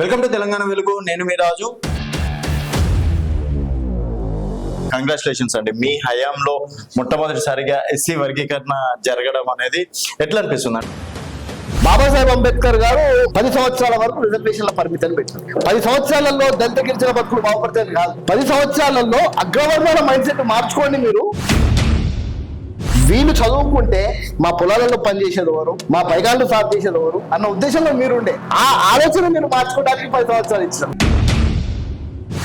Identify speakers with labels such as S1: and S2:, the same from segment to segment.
S1: Welcome to Telangana వెలుగు. నేను మీ రాజు. Congratulations అండి, మీ హయాంలో మొట్టమొదటిసారిగా ఎస్సీ వర్గీకరణ జరగడం అనేది ఎట్లా అనిపిస్తుంది?
S2: బాబాసాహెబ్ అంబేద్కర్ గారు 10 సంవత్సరాల వరకు రిజర్వేషన్ల పరిమితిని పెట్టారు. 10 సంవత్సరాలలో దళిత గిరిజన బతుకులు బాగుపడతాయి కాదు, 10 సంవత్సరాలలో అగ్రవర్ణాల మైండ్ సెట్ మార్చుకోండి. మీరు వీళ్ళు చదువుకుంటే మా పొలాలలో పనిచేసేది ఎవరు, మా పైగాళ్ళు సాగు చేసేది ఎవరు అన్న ఉద్దేశంలో మీరుండే ఆ ఆలోచన మీరు మార్చుకోవడానికి 10 సంవత్సరాలు ఇచ్చారు.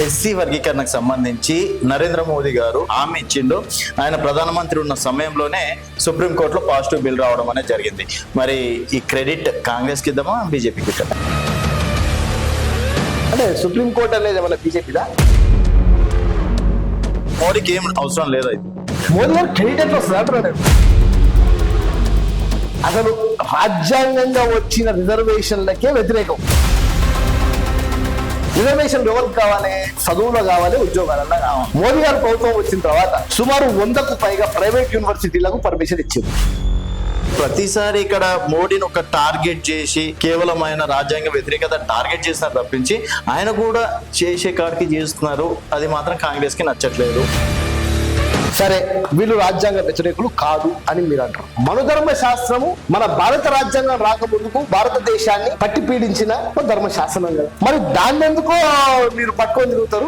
S1: ఎస్సీ వర్గీకరణకు సంబంధించి నరేంద్ర మోదీ గారు హామీ ఇచ్చిండు. ఆయన ప్రధానమంత్రి ఉన్న సమయంలోనే సుప్రీంకోర్టులో పాజిటివ్ బిల్ రావడం అనేది జరిగింది. మరి ఈ క్రెడిట్ కాంగ్రెస్కి ఇద్దామా, బీజేపీకి ఇద్దామా?
S2: అంటే సుప్రీంకోర్టు అనేది ఏమన్నా బీజేపీదా?
S1: మోడీకి ఏం అవసరం లేదు. అయితే
S2: మోదీ గారు క్రెడిట్ ఎట్లా వస్తుంది అంటున్నాడు. అసలు రాజ్యాంగంగా వచ్చిన రిజర్వేషన్లకే వ్యతిరేకం. రిజర్వేషన్ ఎవరికి కావాలి? చదువులో కావాలి, ఉద్యోగాలలో కావాలి. మోదీ గారు ప్రభుత్వం వచ్చిన తర్వాత సుమారు 100కు పైగా ప్రైవేట్ యూనివర్సిటీలకు పర్మిషన్ ఇచ్చింది.
S1: ప్రతిసారి ఇక్కడ మోడీని ఒక టార్గెట్ చేసి కేవలం ఆయన రాజ్యాంగ వ్యతిరేకత టార్గెట్ చేస్తున్నారు తప్పించి ఆయన కూడా చేసే కాడికి చేస్తున్నారు. అది మాత్రం కాంగ్రెస్ కి నచ్చట్లేదు.
S2: సరే, వీళ్ళు రాజ్యాంగ వ్యతిరేకులు కాదు అని మీరు అంటారు. మనుధర్మ శాస్త్రము మన భారత రాజ్యాంగం రాకముందుకు భారతదేశాన్ని పట్టి పీడించిన ధర్మశాస్త్రం కదా, మరి దాన్ని ఎందుకో మీరు పట్టుకొని తిరుగుతారు?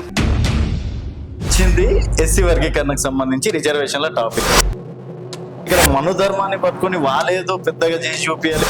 S1: వచ్చింది ఎస్సీ వర్గీకరణకు సంబంధించి రిజర్వేషన్ల టాపిక్. ఇక్కడ మనుధర్మాన్ని పట్టుకొని వాళ్ళేదో పెద్దగా చేసి చూపించాలి.